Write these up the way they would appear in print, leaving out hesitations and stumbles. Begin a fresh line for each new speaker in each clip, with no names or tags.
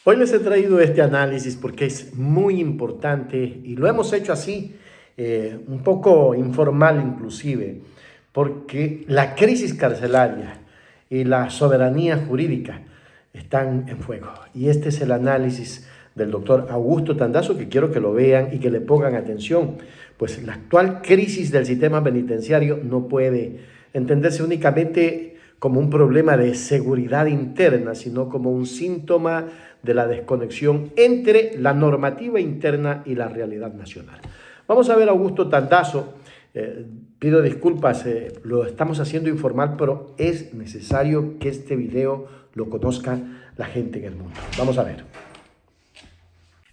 Hoy les he traído este análisis porque es muy importante y lo hemos hecho así, un poco informal inclusive, porque la crisis carcelaria y la soberanía jurídica están en fuego. Y este es el análisis del doctor Augusto Tandazo, que quiero que lo vean y que le pongan atención, pues la actual crisis del sistema penitenciario no puede entenderse únicamente como un problema de seguridad interna, sino como un síntoma de la desconexión entre la normativa interna y la realidad nacional. Vamos a ver a Augusto Tandazo. Pido disculpas, lo estamos haciendo informal, pero es necesario que este video lo conozca la gente en el mundo. Vamos a ver.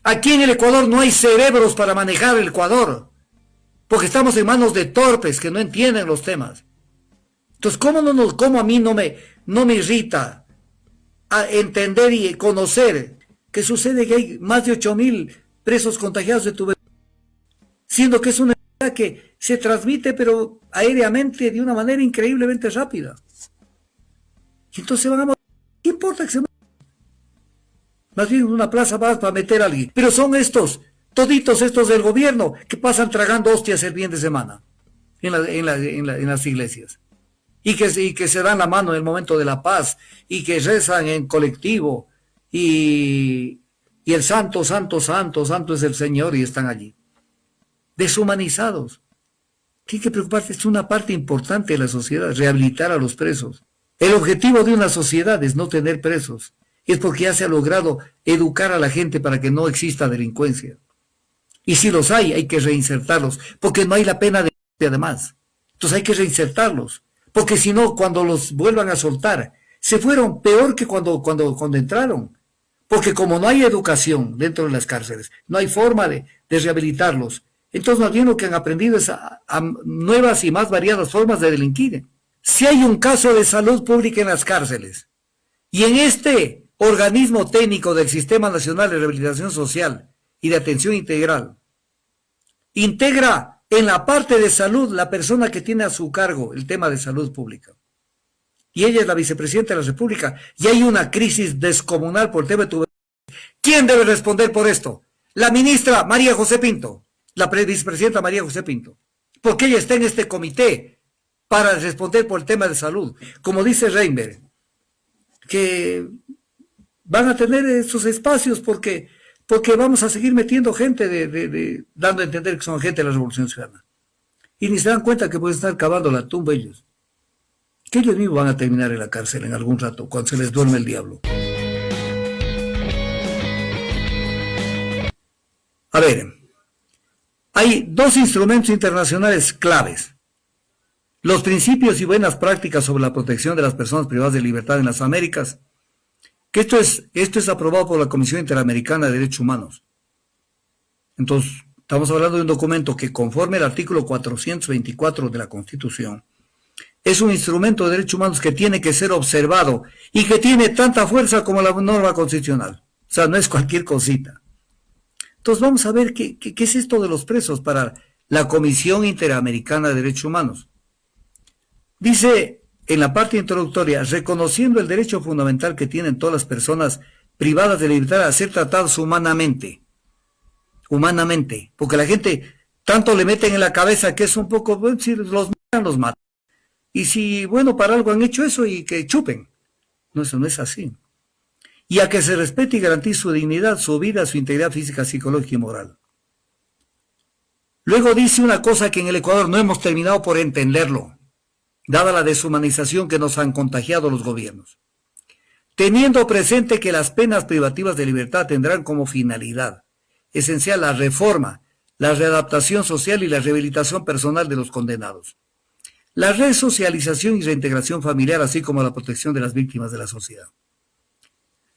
Aquí en el Ecuador no hay cerebros para manejar el Ecuador, porque estamos en manos de torpes que no entienden los temas. Entonces, ¿cómo a mí no me irrita a entender y conocer que sucede que hay más de 8.000 presos contagiados de tuberculosis, siendo que es una enfermedad que se transmite pero aéreamente de una manera increíblemente rápida? Y entonces van a morir. ¿Qué importa que se muera? Más bien una plaza más para meter a alguien. Pero son toditos estos del gobierno, que pasan tragando hostias el fin de semana en las iglesias. Y que se dan la mano en el momento de la paz, y que rezan en colectivo, y el santo, santo, santo, santo es el Señor, y están allí. Deshumanizados. ¿Qué hay que preocuparse? Es una parte importante de la sociedad, rehabilitar a los presos. El objetivo de una sociedad es no tener presos. Es porque ya se ha logrado educar a la gente para que no exista delincuencia. Y si los hay que reinsertarlos, porque no hay la pena de muerte además. Entonces hay que reinsertarlos, porque si no, cuando los vuelvan a soltar, se fueron peor que cuando entraron. Porque como no hay educación dentro de las cárceles, no hay forma de rehabilitarlos, entonces más bien lo que han aprendido es a nuevas y más variadas formas de delinquir. Si hay un caso de salud pública en las cárceles, y en este organismo técnico del Sistema Nacional de Rehabilitación Social y de Atención Integral, integra en la parte de salud la persona que tiene a su cargo el tema de salud pública. Y ella es la vicepresidenta de la República, y hay una crisis descomunal por el tema de tuberculosis. ¿Quién debe responder por esto? La ministra María José Pinto, la vicepresidenta María José Pinto, porque ella está en este comité para responder por el tema de salud. Como dice Reinberg, que van a tener esos espacios porque vamos a seguir metiendo gente dando a entender que son gente de la Revolución Ciudadana. Y ni se dan cuenta que pueden estar cavando la tumba ellos. Que ellos mismos van a terminar en la cárcel en algún rato, cuando se les duerme el diablo. A ver, hay dos instrumentos internacionales claves. Los principios y buenas prácticas sobre la protección de las personas privadas de libertad en las Américas, que esto es aprobado por la Comisión Interamericana de Derechos Humanos. Entonces, estamos hablando de un documento que, conforme al artículo 424 de la Constitución, es un instrumento de derechos humanos que tiene que ser observado y que tiene tanta fuerza como la norma constitucional. O sea, no es cualquier cosita. Entonces vamos a ver qué es esto de los presos para la Comisión Interamericana de Derechos Humanos. Dice en la parte introductoria, reconociendo el derecho fundamental que tienen todas las personas privadas de libertad a ser tratados humanamente. Humanamente. Porque la gente tanto le meten en la cabeza que es un poco, bueno, si los matan, los matan. Y si, bueno, para algo han hecho eso y que chupen. No, eso no es así. Y a que se respete y garantice su dignidad, su vida, su integridad física, psicológica y moral. Luego dice una cosa que en el Ecuador no hemos terminado por entenderlo, dada la deshumanización que nos han contagiado los gobiernos. Teniendo presente que las penas privativas de libertad tendrán como finalidad esencial la reforma, la readaptación social y la rehabilitación personal de los condenados, la resocialización y reintegración familiar, así como la protección de las víctimas de la sociedad.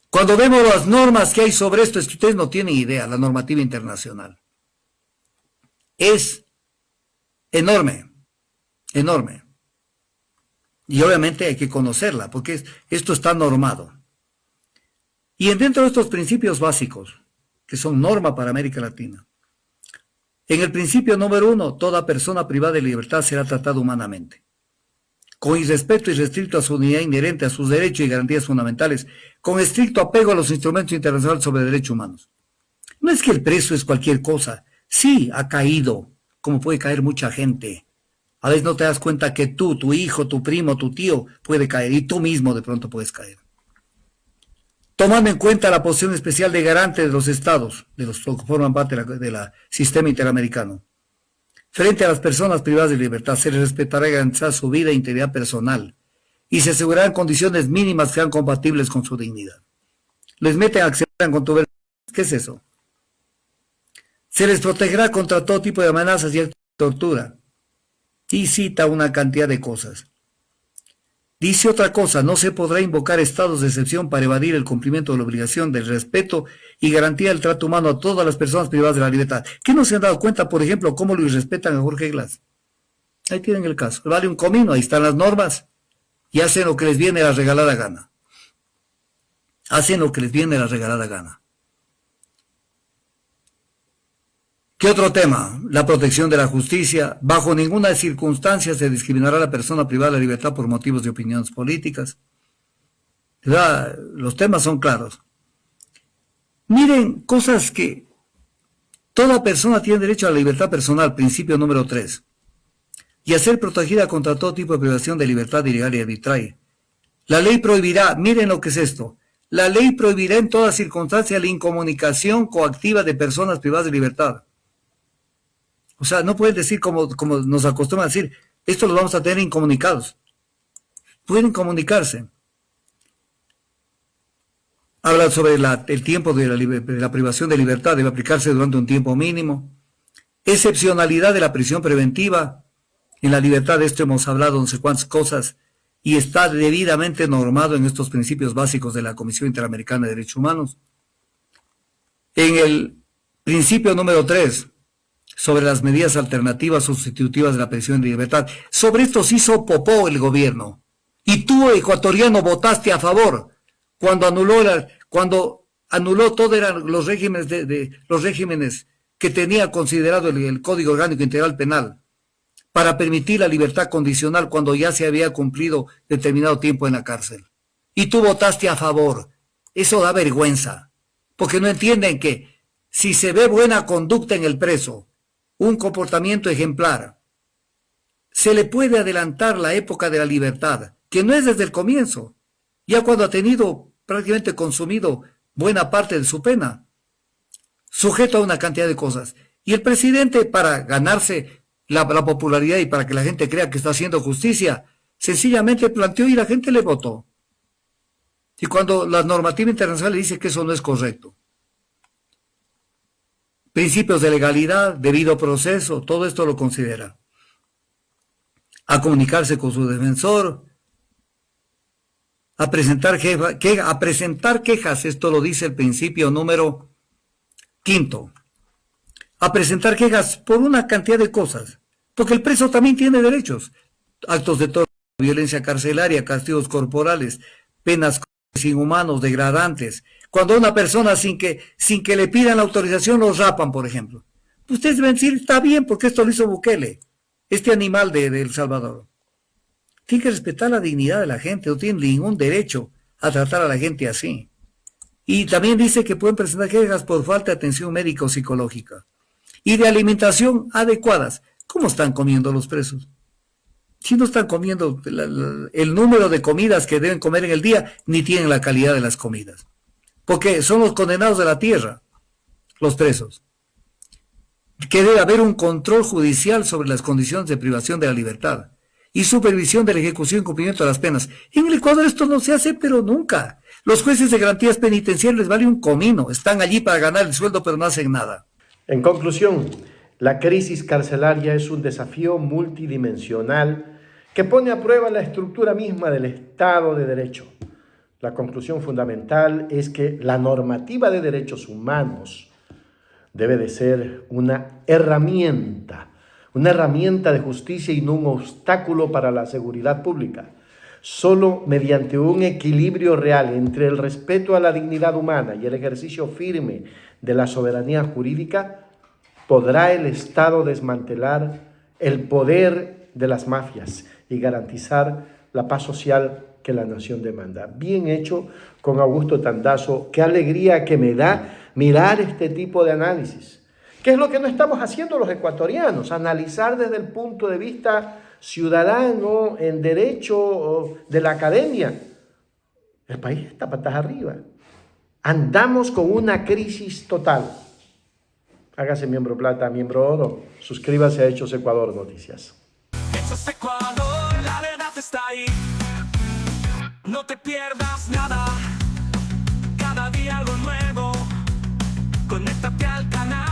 Cuando vemos las normas que hay sobre esto, es que ustedes no tienen idea, la normativa internacional. Es enorme, enorme. Y obviamente hay que conocerla, porque esto está normado. Y dentro de estos principios básicos, que son norma para América Latina, en el principio número 1, toda persona privada de libertad será tratada humanamente. con irrespeto irrestricto a su unidad inherente, a sus derechos y garantías fundamentales, con estricto apego a los instrumentos internacionales sobre derechos humanos. No es que el preso es cualquier cosa. Sí, ha caído, como puede caer mucha gente. A veces no te das cuenta que tú, tu hijo, tu primo, tu tío puede caer y tú mismo de pronto puedes caer. Tomando en cuenta la posición especial de garante de los estados, de los que forman parte del sistema interamericano. Frente a las personas privadas de libertad, se les respetará y garantizará su vida e integridad personal y se asegurarán condiciones mínimas que sean compatibles con su dignidad. Les meten a que se metan con tu verdad. ¿Qué es eso? Se les protegerá contra todo tipo de amenazas y tortura. Y cita una cantidad de cosas. Dice otra cosa, no se podrá invocar estados de excepción para evadir el cumplimiento de la obligación del respeto y garantía del trato humano a todas las personas privadas de la libertad. ¿Qué no se han dado cuenta, por ejemplo, cómo lo irrespetan a Jorge Glass? Ahí tienen el caso. Vale un comino, ahí están las normas y hacen lo que les viene a la regalada gana. Hacen lo que les viene a la regalada gana. ¿Qué otro tema? La protección de la justicia. Bajo ninguna circunstancia se discriminará a la persona privada de la libertad por motivos de opiniones políticas. ¿Verdad? Los temas son claros. Miren, cosas que toda persona tiene derecho a la libertad personal, principio número 3, y a ser protegida contra todo tipo de privación de libertad ilegal y arbitraria. La ley prohibirá, miren lo que es esto, la ley prohibirá en toda circunstancia la incomunicación coactiva de personas privadas de libertad. O sea, no pueden decir como nos acostumbran a decir, esto lo vamos a tener incomunicados. Pueden comunicarse. Habla sobre el tiempo de la privación de libertad, debe aplicarse durante un tiempo mínimo. Excepcionalidad de la prisión preventiva. En la libertad de esto hemos hablado no sé cuántas cosas y está debidamente normado en estos principios básicos de la Comisión Interamericana de Derechos Humanos. En el principio número 3, sobre las medidas alternativas sustitutivas de la prisión de libertad. Sobre esto se hizo popó el gobierno. Y tú, ecuatoriano, votaste a favor cuando anuló todo eran los regímenes los regímenes que tenía considerado el Código Orgánico Integral Penal para permitir la libertad condicional cuando ya se había cumplido determinado tiempo en la cárcel. Y tú votaste a favor. Eso da vergüenza, porque no entienden que si se ve buena conducta en el preso, un comportamiento ejemplar, se le puede adelantar la época de la libertad, que no es desde el comienzo, ya cuando ha tenido prácticamente consumido buena parte de su pena, sujeto a una cantidad de cosas. Y el presidente, para ganarse la popularidad y para que la gente crea que está haciendo justicia, sencillamente planteó y la gente le votó. Y cuando la normativa internacional dice que eso no es correcto. Principios de legalidad, debido proceso, todo esto lo considera. A comunicarse con su defensor, a presentar quejas, esto lo dice el principio número 5. A presentar quejas por una cantidad de cosas, porque el preso también tiene derechos. Actos de tortura, violencia carcelaria, castigos corporales, penas inhumanos, degradantes. Cuando una persona sin que le pidan la autorización los rapan, por ejemplo. Ustedes deben decir, está bien, porque esto lo hizo Bukele, este animal de El Salvador. Tiene que respetar la dignidad de la gente, no tiene ningún derecho a tratar a la gente así. Y también dice que pueden presentar quejas por falta de atención médica o psicológica. Y de alimentación adecuadas. ¿Cómo están comiendo los presos? Si no están comiendo el número de comidas que deben comer en el día, ni tienen la calidad de las comidas. Porque son los condenados de la tierra, los presos. Que debe haber un control judicial sobre las condiciones de privación de la libertad y supervisión de la ejecución y cumplimiento de las penas. En el Ecuador esto no se hace, pero nunca. Los jueces de garantías penitenciarias les vale un comino. Están allí para ganar el sueldo, pero no hacen nada.
En conclusión, la crisis carcelaria es un desafío multidimensional que pone a prueba la estructura misma del Estado de Derecho. La conclusión fundamental es que la normativa de derechos humanos debe de ser una herramienta de justicia y no un obstáculo para la seguridad pública. Solo mediante un equilibrio real entre el respeto a la dignidad humana y el ejercicio firme de la soberanía jurídica, podrá el Estado desmantelar el poder de las mafias y garantizar la paz social que la nación demanda. Bien hecho con Augusto Tandazo. Qué alegría que me da mirar este tipo de análisis. ¿Qué es lo que no estamos haciendo los ecuatorianos? Analizar desde el punto de vista ciudadano, en derecho de la academia. El país está patas arriba. Andamos con una crisis total. Hágase miembro plata, miembro oro. Suscríbase a Hechos Ecuador Noticias.
Hechos Ecuador, la verdad está ahí. No te pierdas nada. Cada día algo nuevo. Conéctate al canal.